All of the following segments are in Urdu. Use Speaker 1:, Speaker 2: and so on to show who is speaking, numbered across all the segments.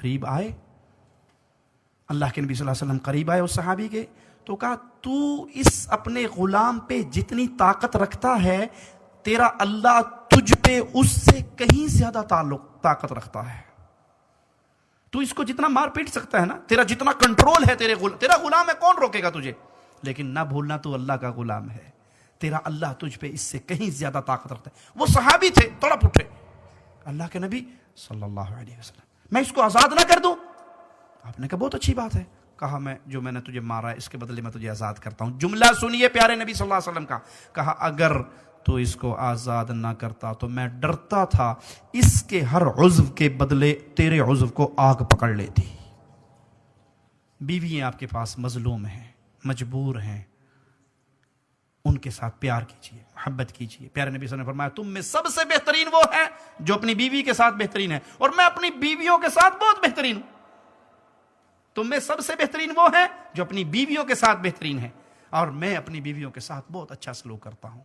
Speaker 1: قریب آئے. اللہ کے نبی صلی اللہ علیہ وسلم قریب آئے اس صحابی کے, تو کہا تو اس اپنے غلام پہ جتنی طاقت رکھتا ہے تیرا اللہ تجھ پہ اس سے کہیں زیادہ طاقت رکھتا ہے. تو اس کو جتنا مار پیٹ سکتا ہے نا, تیرا جتنا کنٹرول ہے, تیرا غلام ہے, کون روکے گا تجھے؟ لیکن نہ بھولنا تو اللہ کا غلام ہے, تیرا اللہ تجھ پہ اس سے کہیں زیادہ طاقت رکھتا ہے. وہ صحابی تھے, تڑپ اٹھے, اللہ کے نبی صلی اللہ علیہ وسلم میں اس کو آزاد نہ کر دوں؟ آپ نے کہا بہت اچھی بات ہے. کہا میں نے تجھے مارا ہے اس کے بدلے میں تجھے آزاد کرتا ہوں. جملہ سنیے پیارے نبی صلی اللہ علیہ وسلم کا. کہا اگر تو اس کو آزاد نہ کرتا تو میں ڈرتا تھا اس کے ہر عضو کے بدلے تیرے عضو کو آگ پکڑ لیتی. بیویاں آپ کے پاس مظلوم ہیں, مجبور ہیں, ان کے ساتھ پیار کیجیے, محبت کیجیے. پیارے نبی صلی اللہ علیہ وسلم نے فرمایا تم میں سب سے بہترین وہ ہے جو اپنی بیوی کے ساتھ بہترین ہے, اور میں اپنی بیویوں کے ساتھ بہت بہترین ہوں. تم میں سب سے بہترین وہ ہے جو اپنی بیویوں کے ساتھ بہترین ہے, اور میں اپنی بیویوں کے ساتھ بہت اچھا سلوک کرتا ہوں.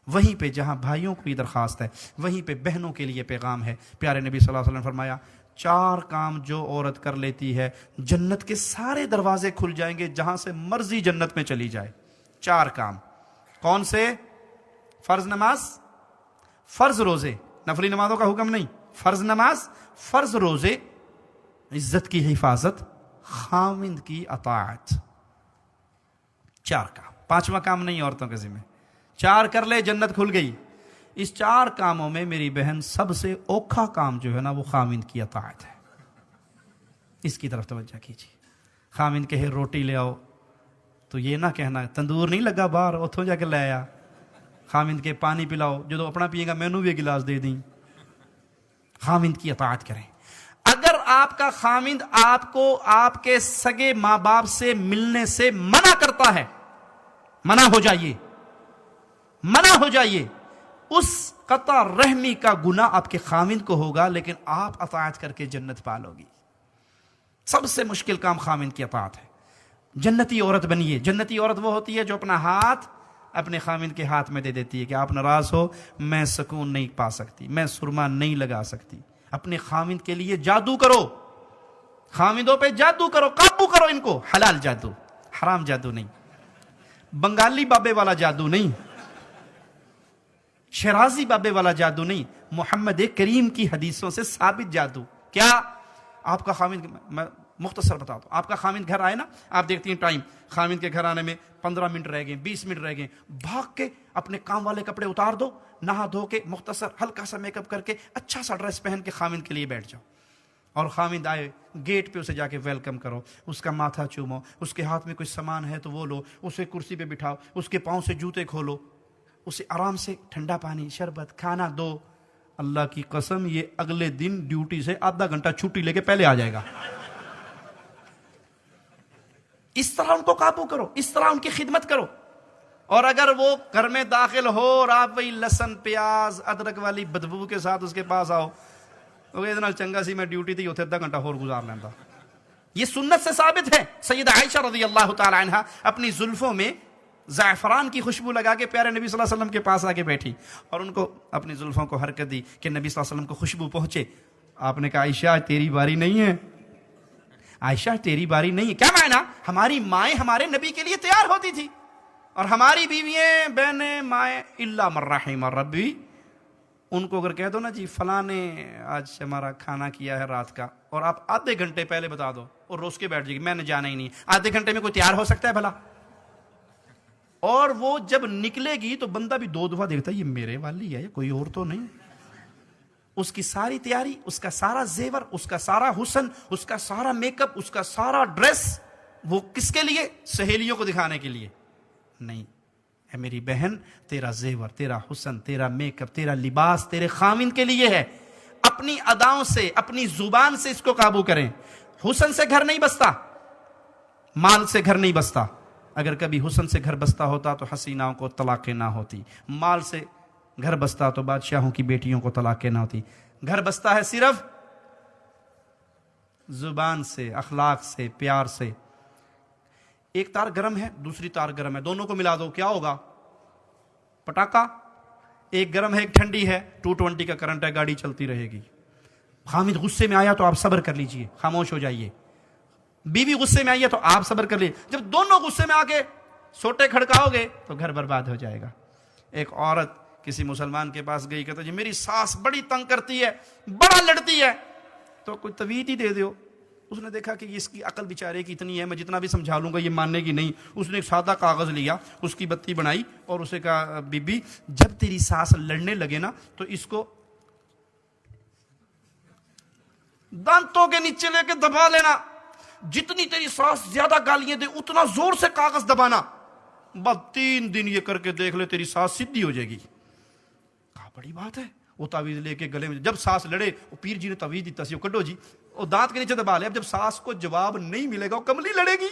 Speaker 1: وہیں پہ جہاں بھائیوں کو یہ درخواست ہے, وہیں پہ بہنوں کے لیے پیغام ہے. پیارے نبی صلی اللہ علیہ وسلم نے فرمایا 4 کام جو عورت کر لیتی ہے جنت کے سارے دروازے کھل جائیں گے, جہاں سے مرضی جنت میں چلی جائے. 4 کام کون سے؟ فرض نماز, فرض روزے, نفلی نمازوں کا حکم نہیں, فرض نماز, فرض روزے, عزت کی حفاظت, خاوند کی اطاعت. 4 کام. 5واں کام نہیں عورتوں کے ذمہ. 4 کر لے جنت کھل گئی. اس 4 کاموں میں میری بہن سب سے اوکھا کام جو ہے نا وہ خاوند کی اطاعت ہے. اس کی طرف توجہ کیجیے. خاوند کہے روٹی لے آؤ تو یہ نہ کہنا تندور نہیں لگا باہر اتھوں جا کے لے آیا. خاوند کے پانی پلاؤ, جو اپنا پیے گا مینوں بھی ایک گلاس دے دیں. خاوند کی اطاعت کریں. اگر آپ کا خاوند آپ کو آپ کے سگے ماں باپ سے ملنے سے منع کرتا ہے, منع ہو جائیے, منع ہو جائیے. اس قطع رحمی کا گناہ آپ کے خاوند کو ہوگا, لیکن آپ اطاعت کر کے جنت پالو گی. سب سے مشکل کام خاوند کی اطاعت ہے. جنتی عورت بنیے. جنتی عورت وہ ہوتی ہے جو اپنا ہاتھ اپنے خاوند کے ہاتھ میں دے دیتی ہے کہ آپ ناراض ہو میں سکون نہیں پا سکتی, میں سرما نہیں لگا سکتی. اپنے خاوند کے لیے جادو کرو, خاوندوں پہ جادو کرو, قابو کرو ان کو. حلال جادو, حرام جادو نہیں, بنگالی بابے والا جادو نہیں, شرازی بابے والا جادو نہیں, محمد کریم کی حدیثوں سے ثابت جادو. کیا آپ کا خاوند, میں مختصر بتا دوں, آپ کا خاوند گھر آئے نا, آپ دیکھتی ہیں ٹائم, خاوند کے گھر آنے میں 15 منٹ رہ گئے, 20 منٹ رہ گئے, بھاگ کے اپنے کام والے کپڑے اتار دو, نہا دھو کے مختصر ہلکا سا میک اپ کر کے اچھا سا ڈریس پہن کے خاوند کے لیے بیٹھ جاؤ. اور خاوند آئے گیٹ پہ اسے جا کے ویلکم کرو, اس کا ماتھا چومو, اس کے ہاتھ میں کوئی سامان ہے تو وہ لو, اسے کرسی پہ بٹھاؤ, اس کے پاؤں سے جوتے کھولو, اسے آرام سے ٹھنڈا پانی, شربت, کھانا دو. اللہ کی قسم یہ اگلے دن ڈیوٹی سے آدھا گھنٹہ چھٹی لے کے پہلے آ جائے گا. اس طرح ان کو قابو کرو, اس طرح ان کی خدمت کرو. اور اگر وہ گھر میں داخل ہو اور آپ وہی لہسن پیاز ادرک والی بدبو کے ساتھ اس کے پاس آؤ, اتنا چنگا سی میں ڈیوٹی تھی اتنے آدھا گھنٹہ اور گزار لینا. یہ سنت سے ثابت ہے. سیدہ عائشہ رضی اللہ تعالی عنہا اپنی زلفوں میں زعفران کی خوشبو لگا کے پیارے نبی صلی اللہ علیہ وسلم کے پاس آ کے بیٹھی اور ان کو اپنی زلفوں کو حرکت دی کہ نبی صلی اللہ علیہ وسلم کو خوشبو پہنچے. آپ نے کہا عائشہ تیری باری نہیں ہے, عائشہ تیری باری نہیں ہے. کیا معنی؟ ہماری مائیں ہمارے نبی کے لیے تیار ہوتی تھی, اور ہماری بیوییں بہنیں مائیں الا من رحم ربی, ان کو اگر کہہ دو نا جی فلاں نے آج ہمارا کھانا کیا ہے رات کا, اور آپ آدھے گھنٹے پہلے بتا دو اور روز کے بیٹھ جائے گی میں نے جانا ہی نہیں. آدھے گھنٹے میں کوئی تیار ہو سکتا ہے بھلا؟ اور وہ جب نکلے گی تو بندہ بھی 2 دفعہ دیکھتا ہے یہ میرے والی ہے, یہ کوئی اور تو نہیں. اس کی ساری تیاری, اس کا سارا زیور, اس کا سارا حسن, اس کا سارا میک اپ, اس کا سارا ڈریس, وہ کس کے لیے؟ سہیلیوں کو دکھانے کے لیے نہیں. اے میری بہن, تیرا زیور, تیرا حسن, تیرا میک اپ, تیرا لباس تیرے خاوند کے لیے ہے. اپنی اداؤں سے, اپنی زبان سے اس کو قابو کریں. حسن سے گھر نہیں بستا, مال سے گھر نہیں بستا. اگر کبھی حسن سے گھر بستا ہوتا تو حسیناؤں کو طلاقیں نہ ہوتی, مال سے گھر بستا تو بادشاہوں کی بیٹیوں کو طلاقیں نہ ہوتی. گھر بستا ہے صرف زبان سے, اخلاق سے, پیار سے. ایک تار گرم ہے, دوسری تار گرم ہے, دونوں کو ملا دو, کیا ہوگا؟ پٹاخہ. ایک گرم ہے ایک ٹھنڈی ہے, 220 کا کرنٹ ہے, گاڑی چلتی رہے گی. خامد غصے میں آیا تو آپ صبر کر لیجئے، خاموش ہو جائیے. بیوی غصے میں آئی ہے تو آپ صبر کر لیجئے. جب دونوں غصے میں آ کے سوٹے کھڑکاؤ گے تو گھر برباد ہو جائے گا. ایک عورت کسی مسلمان کے پاس گئی، کہتا جی میری ساس بڑی تنگ کرتی ہے، بڑا لڑتی ہے، تو کوئی توید ہی دے دیو. اس نے دیکھا کہ اس کی عقل بیچارے کی اتنی ہے، میں جتنا بھی سمجھا لوں گا یہ ماننے کی نہیں. اس نے ایک سادہ کاغذ لیا، اس کی بتی بنائی اور اسے کہا بی بی جب تیری ساس لڑنے لگے نا تو اس کو دانتوں کے نیچے لے کے دبا لینا، جتنی تیری ساس زیادہ گالیاں دے اتنا زور سے کاغذ دبانا، بس 3 دن یہ کر کے دیکھ لے تیری ساس سیدھی ہو جائے گی. کہا بڑی بات ہے. وہ تعویذ لے کے گلے میں، جب ساس لڑے وہ پیر جی نے تعویذ دیتا سی، وہ کڈو جی، وہ دانت کے نیچے دبا لے. اب جب ساس کو جواب نہیں ملے گا وہ کملی لڑے گی.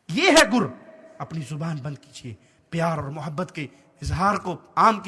Speaker 1: یہ ہے گر. اپنی زبان بند کیجیے، پیار اور محبت کے اظہار کو عام